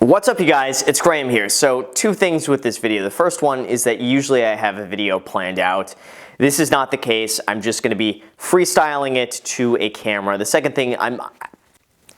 What's up, you guys? It's Graham here. So two things with this video. The first one is that usually I have a video planned out. This is not the case. I'm just going to be freestyling it to a camera. The second thing,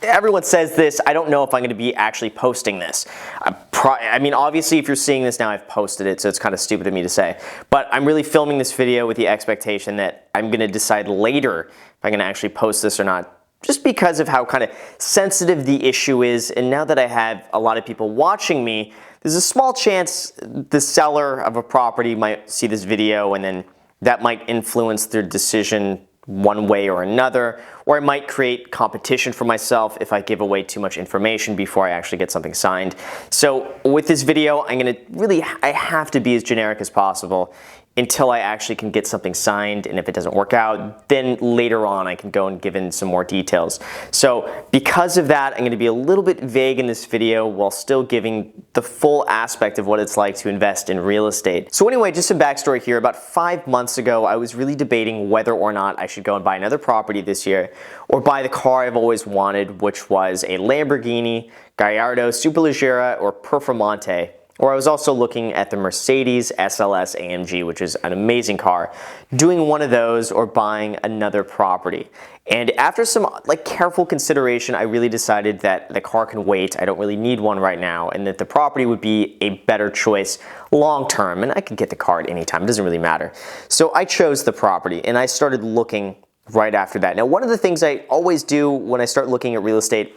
everyone says this, I don't know if I'm going to be actually posting this. I mean, obviously if you're seeing this now, I've posted it, so it's kind of stupid of me to say. But I'm really filming this video with the expectation that I'm going to decide later if I'm going to actually post this or not, just because of how kind of sensitive the issue is. And now that I have a lot of people watching me, there's a small chance the seller of a property might see this video, and then that might influence their decision one way or another, or it might create competition for myself if I give away too much information before I actually get something signed. So with this video, I have to be as generic as possible until I actually can get something signed, and if it doesn't work out, then later on I can go and give in some more details. So because of that, I'm going to be a little bit vague in this video while still giving the full aspect of what it's like to invest in real estate. So anyway, just some backstory here. About 5 months ago, I was really debating whether or not I should go and buy another property this year or buy the car I've always wanted, which was a Lamborghini Gallardo Superleggera or Performante. Or I was also looking at the Mercedes SLS AMG, which is an amazing car, doing one of those or buying another property. And after some careful consideration, I really decided that the car can wait. I don't really need one right now, and that the property would be a better choice long term. And I could get the car at any time, it doesn't really matter. So I chose the property and I started looking right after that. Now, one of the things I always do when I start looking at real estate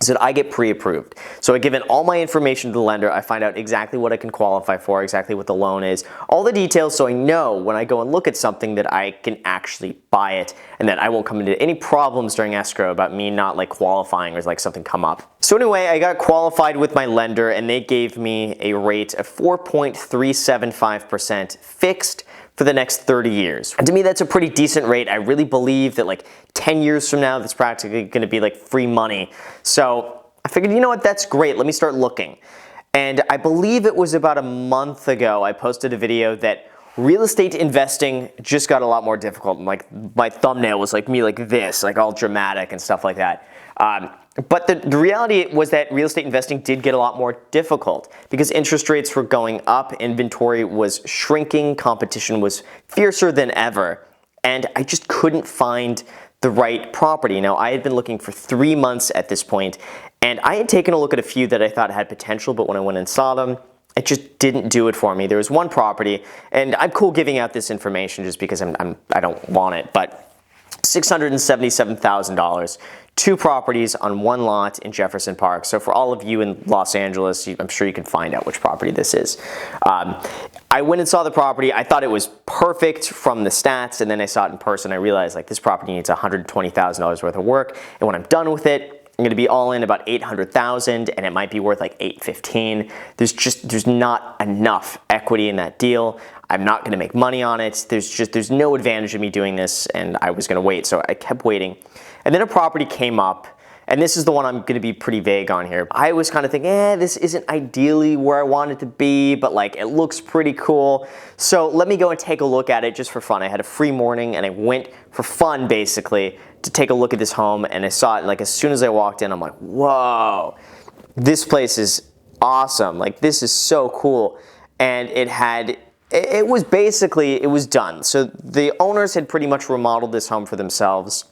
is that I get pre-approved. So I give in all my information to the lender. I find out exactly what I can qualify for, exactly what the loan is, all the details, so I know when I go and look at something that I can actually buy it and that I won't come into any problems during escrow about me not qualifying or something come up. So anyway, I got qualified with my lender and they gave me a rate of 4.375% fixed for the next 30 years. And to me, that's a pretty decent rate. I really believe that 10 years from now, that's practically gonna be free money. So I figured, you know what, that's great. Let me start looking. And I believe it was about a month ago, I posted a video that real estate investing just got a lot more difficult. My thumbnail was me like this, all dramatic and stuff like that. But the reality was that real estate investing did get a lot more difficult because interest rates were going up, inventory was shrinking, competition was fiercer than ever, and I just couldn't find the right property. Now, I had been looking for 3 months at this point, and I had taken a look at a few that I thought had potential, but when I went and saw them, it just didn't do it for me. There was one property, and I'm cool giving out this information just because I don't want it, but $677,000, 2 properties on 1 lot in Jefferson Park. So for all of you in Los Angeles, I'm sure you can find out which property this is. I went and saw the property. I thought it was perfect from the stats, and then I saw it in person. I realized this property needs $120,000 worth of work, and when I'm done with it, I'm going to be all in about $800,000, and it might be worth $815. There's not enough equity in that deal. I'm not going to make money on it. There's no advantage of me doing this, and I was going to wait. So I kept waiting. And then a property came up, and this is the one I'm going to be pretty vague on here. I was kind of thinking, this isn't ideally where I want it to be, but it looks pretty cool. So let me go and take a look at it just for fun. I had a free morning, and I went for fun, basically, to take a look at this home, and I saw it as soon as I walked in. I'm like, whoa, this place is awesome. This is so cool. And it was done. So the owners had pretty much remodeled this home for themselves,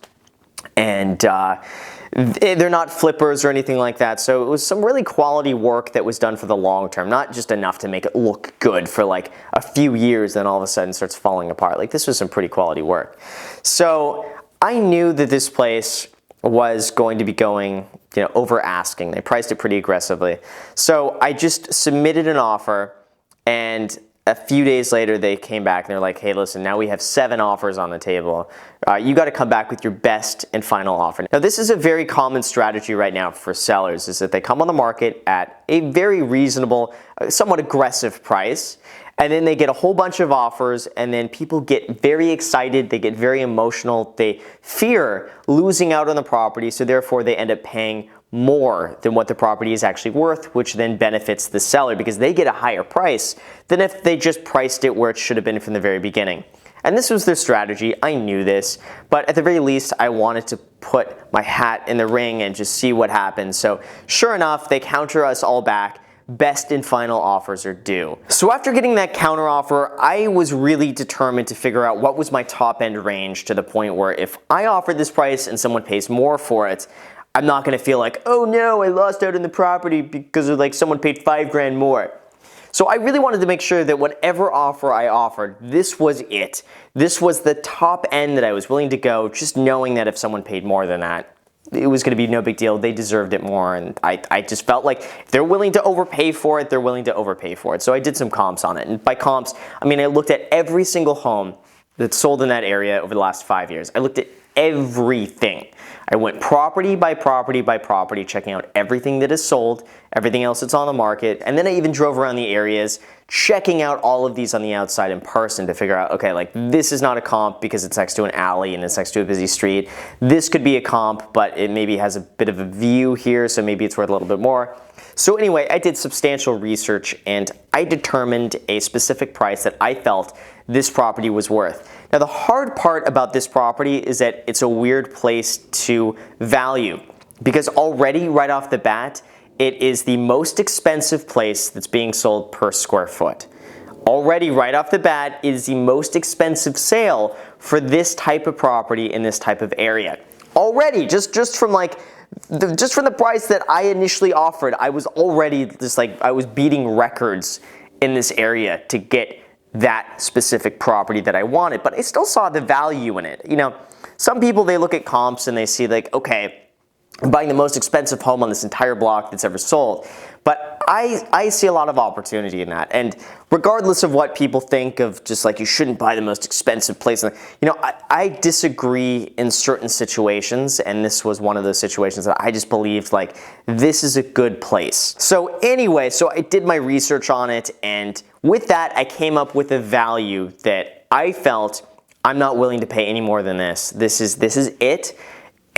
and they're not flippers or anything like that. So it was some really quality work that was done for the long term, not just enough to make it look good for a few years, then all of a sudden starts falling apart. This was some pretty quality work. So I knew that this place was going to be going, over asking. They priced it pretty aggressively. So I just submitted an offer, and a few days later, they came back and they're like, hey, listen, now we have 7 offers on the table. You got to come back with your best and final offer. Now, this is a very common strategy right now for sellers, is that they come on the market at a very reasonable, somewhat aggressive price, and then they get a whole bunch of offers, and then people get very excited, they get very emotional, they fear losing out on the property, so therefore they end up paying more than what the property is actually worth, which then benefits the seller because they get a higher price than if they just priced it where it should have been from the very beginning. And this was their strategy. I knew this, but at the very least, I wanted to put my hat in the ring and just see what happens. So sure enough, they counter us all back. Best and final offers are due. So after getting that counter offer, I was really determined to figure out what was my top end range, to the point where if I offered this price and someone pays more for it, I'm not gonna feel like, oh no, I lost out on the property because of like someone paid $5,000 more. So I really wanted to make sure that whatever offer I offered, this was it. This was the top end that I was willing to go, just knowing that if someone paid more than that, it was going to be no big deal. They deserved it more, and I just felt like if they're willing to overpay for it, they're willing to overpay for it. So I did some comps on it, and by comps, I mean I looked at every single home that's sold in that area over the last 5 years. I looked at everything. I went property by property by property, checking out everything that is sold, everything else that's on the market, and then I even drove around the areas, checking out all of these on the outside in person to figure out, okay, like this is not a comp because it's next to an alley and it's next to a busy street. This could be a comp, but it maybe has a bit of a view here, so maybe it's worth a little bit more. So anyway, I did substantial research and I determined a specific price that I felt this property was worth. Now the hard part about this property is that it's a weird place to value, because already right off the bat, it is the most expensive place that's being sold per square foot. Already right off the bat, it is the most expensive sale for this type of property in this type of area. Already, just from the price that I initially offered, I was already just like, I was beating records in this area to get that specific property that I wanted, but I still saw the value in it. You know, some people, they look at comps and they see like, okay, I'm buying the most expensive home on this entire block that's ever sold. But I see a lot of opportunity in that. And regardless of what people think of just like you shouldn't buy the most expensive place, you know, I disagree in certain situations, and this was one of those situations that I just believed like this is a good place. So anyway, so I did my research on it, and with that I came up with a value that I felt I'm not willing to pay any more than this. This is it.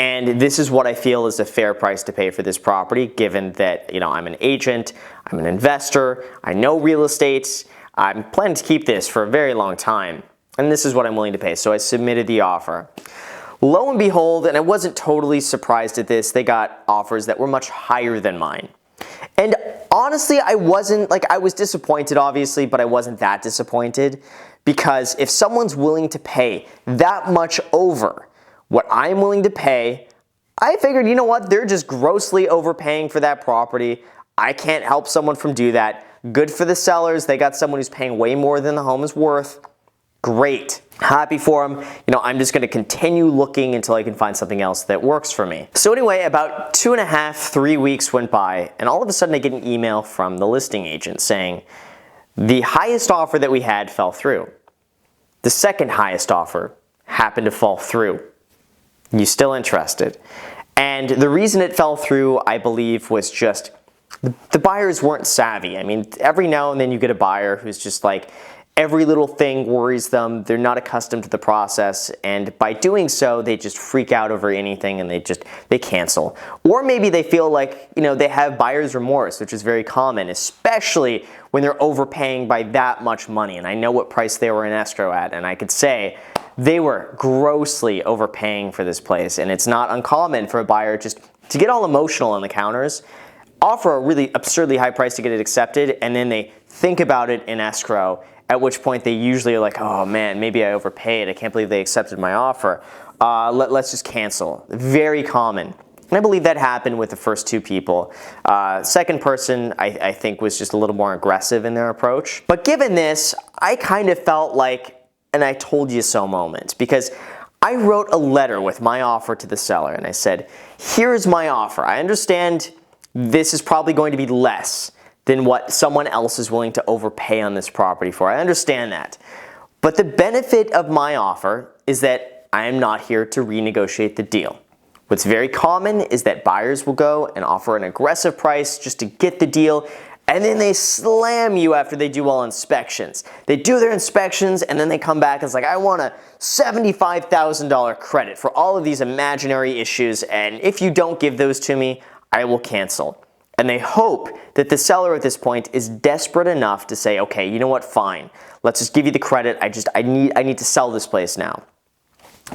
And this is what I feel is a fair price to pay for this property, given that, you know, I'm an agent, I'm an investor, I know real estate, I'm planning to keep this for a very long time, and this is what I'm willing to pay. So I submitted the offer. Lo and behold, and I wasn't totally surprised at this, they got offers that were much higher than mine. And honestly, I was disappointed obviously, but I wasn't that disappointed, because if someone's willing to pay that much over what I'm willing to pay, I figured, you know what, they're just grossly overpaying for that property. I can't help someone from do that. Good for the sellers. They got someone who's paying way more than the home is worth. Great. Happy for them. You know, I'm just going to continue looking until I can find something else that works for me. So anyway, about 2.5, 3 weeks went by, and all of a sudden I get an email from the listing agent saying the highest offer that we had fell through. The second highest offer happened to fall through. You still interested? And the reason it fell through, I believe, was just the buyers weren't savvy. I mean, every now and then you get a buyer who's just like, every little thing worries them. They're not accustomed to the process, and by doing so, they just freak out over anything and they cancel. Or maybe they feel like, you know, they have buyer's remorse, which is very common, especially when they're overpaying by that much money. And I know what price they were in escrow at, and I could say they were grossly overpaying for this place. And it's not uncommon for a buyer just to get all emotional on the counters, offer a really absurdly high price to get it accepted, and then they think about it in escrow, at which point they usually are like, oh man, maybe I overpaid. I can't believe they accepted my offer. Let's just cancel. Very common. And I believe that happened with the first two people. Second person, I think, was just a little more aggressive in their approach. But given this, I kind of felt like an I told you so moment, because I wrote a letter with my offer to the seller, and I said, here's my offer. I understand this is probably going to be less than what someone else is willing to overpay on this property for. I understand that. But the benefit of my offer is that I am not here to renegotiate the deal. What's very common is that buyers will go and offer an aggressive price just to get the deal, and then they slam you after they do all inspections. They do their inspections, and then they come back and it's like, I want a $75,000 credit for all of these imaginary issues, and if you don't give those to me, I will cancel. And they hope that the seller at this point is desperate enough to say, okay, you know what, fine. Let's just give you the credit. I need to sell this place now.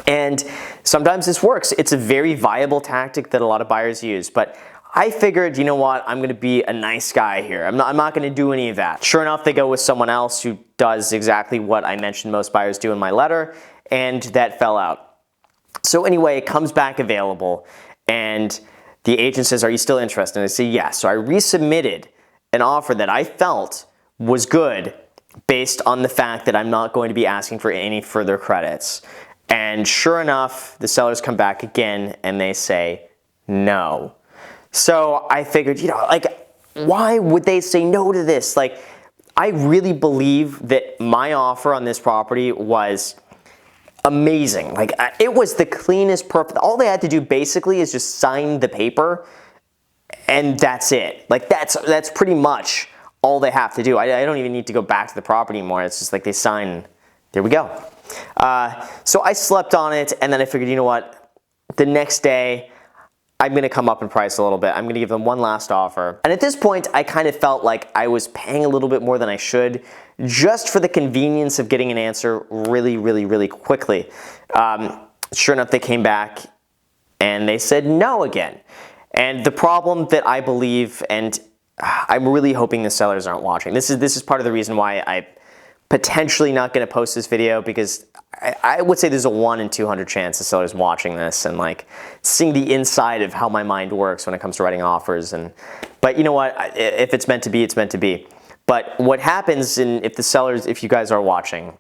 And sometimes this works. It's a very viable tactic that a lot of buyers use. But I figured, you know what, I'm going to be a nice guy here. I'm not going to do any of that. Sure enough, they go with someone else who does exactly what I mentioned most buyers do in my letter, and that fell out. So anyway, it comes back available, and the agent says, are you still interested? And I say, yes. So I resubmitted an offer that I felt was good based on the fact that I'm not going to be asking for any further credits. And sure enough, the sellers come back again and they say no. So I figured, you know, like, why would they say no to this? Like, I really believe that my offer on this property was amazing. Like, it was the cleanest, perfect. All they had to do basically is just sign the paper, and that's it. Like, that's pretty much all they have to do. I don't even need to go back to the property anymore. It's just like they sign. There we go. So I slept on it, and then I figured, you know what? The next day, I'm going to come up in price a little bit. I'm going to give them one last offer. And at this point, I kind of felt like I was paying a little bit more than I should, just for the convenience of getting an answer really, really, really quickly. Sure enough, they came back and they said no again. And the problem that I believe, and I'm really hoping the sellers aren't watching. This is part of the reason why I potentially not going to post this video, because I would say there's a 1 in 200 chance the seller's watching this and like seeing the inside of how my mind works when it comes to writing offers. But you know what? If it's meant to be, it's meant to be. But what happens if you guys are watching,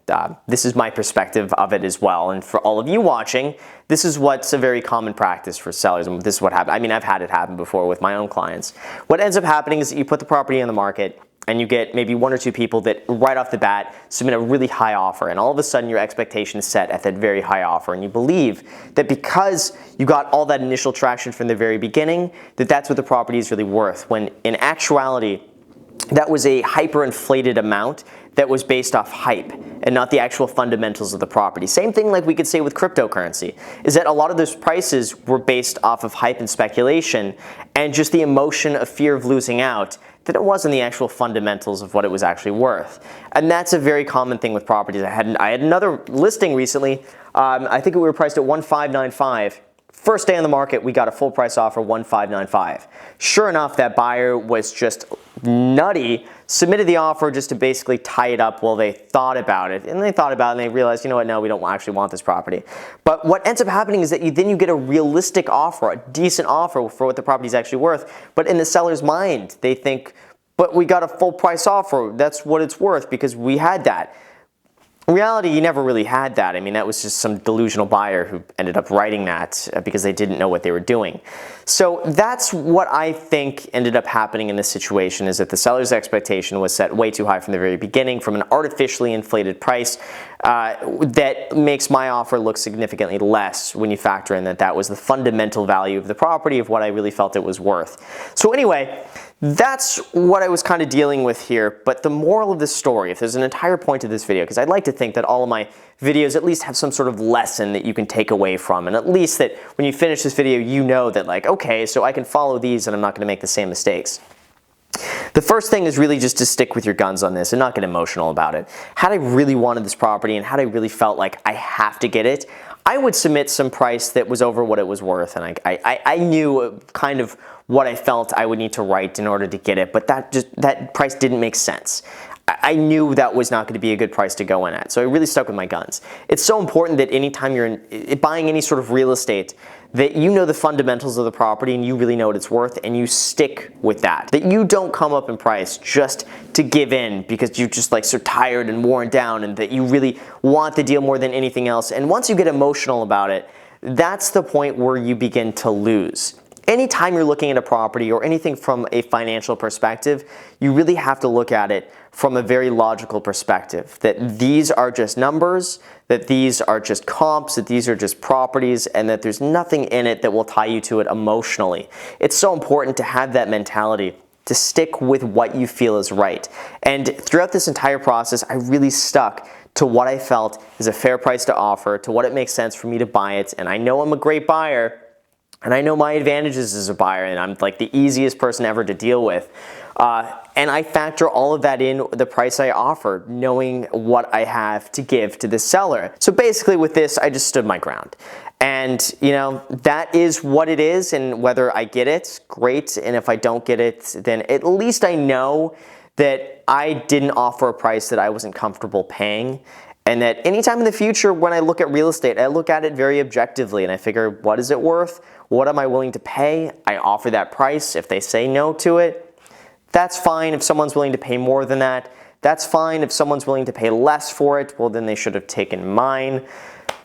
this is my perspective of it as well. And for all of you watching, this is what's a very common practice for sellers. And this is what happened. I mean, I've had it happen before with my own clients. What ends up happening is that you put the property on the market, and you get maybe 1 or 2 people that right off the bat submit a really high offer, and all of a sudden your expectation is set at that very high offer, and you believe that because you got all that initial traction from the very beginning, that that's what the property is really worth, when in actuality that was a hyperinflated amount that was based off hype and not the actual fundamentals of the property. Same thing like we could say with cryptocurrency, is that a lot of those prices were based off of hype and speculation and just the emotion of fear of losing out, that it wasn't the actual fundamentals of what it was actually worth. And that's a very common thing with properties. I had another listing recently. I think we were priced at $1,595. First day on the market, we got a full price offer, $1,595. Sure enough, that buyer was just nutty, submitted the offer just to basically tie it up while they thought about it. And they thought about it and they realized, you know what, no, we don't actually want this property. But what ends up happening is that then you get a realistic offer, a decent offer for what the property is actually worth. But in the seller's mind, they think, but we got a full price offer. That's what it's worth because we had that. In reality, you never really had that. I mean, that was just some delusional buyer who ended up writing that because they didn't know what they were doing. So that's what I think ended up happening in this situation, is that the seller's expectation was set way too high from the very beginning, from an artificially inflated price that makes my offer look significantly less when you factor in that that was the fundamental value of the property, of what I really felt it was worth. So anyway, that's what I was kind of dealing with here. But the moral of this story, if there's an entire point of this video, because I'd like to think that all of my videos at least have some sort of lesson that you can take away from, and at least that when you finish this video, you know that like, okay, so I can follow these and I'm not going to make the same mistakes. The first thing is really just to stick with your guns on this and not get emotional about it. Had I really wanted this property and had I really felt like I have to get it, I would submit some price that was over what it was worth, and I knew kind of what I felt I would need to write in order to get it, but that price didn't make sense. I knew that was not going to be a good price to go in at, so I really stuck with my guns. It's so important that anytime you're buying any sort of real estate, that you know the fundamentals of the property and you really know what it's worth, and you stick with that. That you don't come up in price just to give in because you're just like so tired and worn down, and that you really want the deal more than anything else. And once you get emotional about it, that's the point where you begin to lose. Anytime you're looking at a property or anything from a financial perspective, you really have to look at it from a very logical perspective, that these are just numbers, that these are just comps, that these are just properties, and that there's nothing in it that will tie you to it emotionally. It's so important to have that mentality, to stick with what you feel is right. And throughout this entire process, I really stuck to what I felt is a fair price to offer, to what it makes sense for me to buy it. And I know I'm a great buyer, and I know my advantages as a buyer, and I'm like the easiest person ever to deal with. And I factor all of that in the price I offer, knowing what I have to give to the seller. So basically with this, I just stood my ground. And you know, that is what it is, and whether I get it, great, and if I don't get it, then at least I know that I didn't offer a price that I wasn't comfortable paying. And that anytime in the future when I look at real estate, I look at it very objectively and I figure, what is it worth? What am I willing to pay? I offer that price. If they say no to it, that's fine. If someone's willing to pay more than that, that's fine. If someone's willing to pay less for it, well, then they should have taken mine.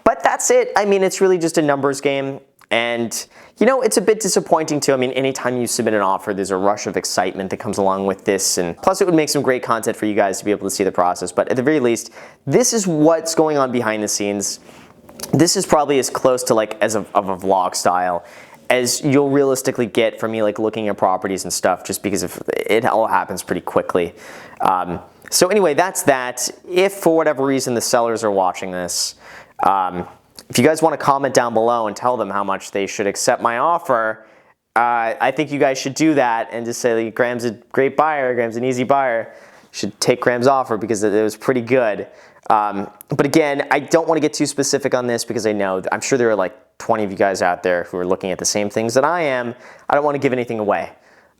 But that's it. I mean, it's really just a numbers game. And, you know, it's a bit disappointing too. I mean, anytime you submit an offer, there's a rush of excitement that comes along with this. And plus, it would make some great content for you guys to be able to see the process. But at the very least, this is what's going on behind the scenes. This is probably as close to like of a vlog style as you'll realistically get from me, like looking at properties and stuff, just because it all happens pretty quickly. So anyway, that's that. If for whatever reason the sellers are watching this, if you guys want to comment down below and tell them how much they should accept my offer, I think you guys should do that and just say, like, Graham's a great buyer, Graham's an easy buyer. You should take Graham's offer because it was pretty good. But again, I don't want to get too specific on this because I'm sure there are like 20 of you guys out there who are looking at the same things that I am. I don't want to give anything away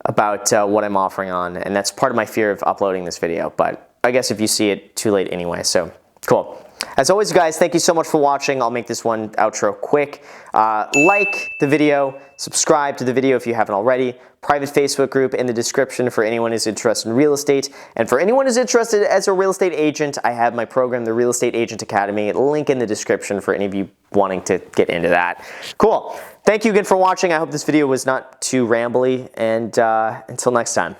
about what I'm offering on, and that's part of my fear of uploading this video. But I guess if you see it, too late anyway, so cool. As always, guys, thank you so much for watching. I'll make this one outro quick. Like the video, subscribe to the video if you haven't already. Private Facebook group in the description for anyone who's interested in real estate. And for anyone who's interested as a real estate agent, I have my program, the Real Estate Agent Academy. Link in the description for any of you wanting to get into that. Cool. Thank you again for watching. I hope this video was not too rambly. And until next time.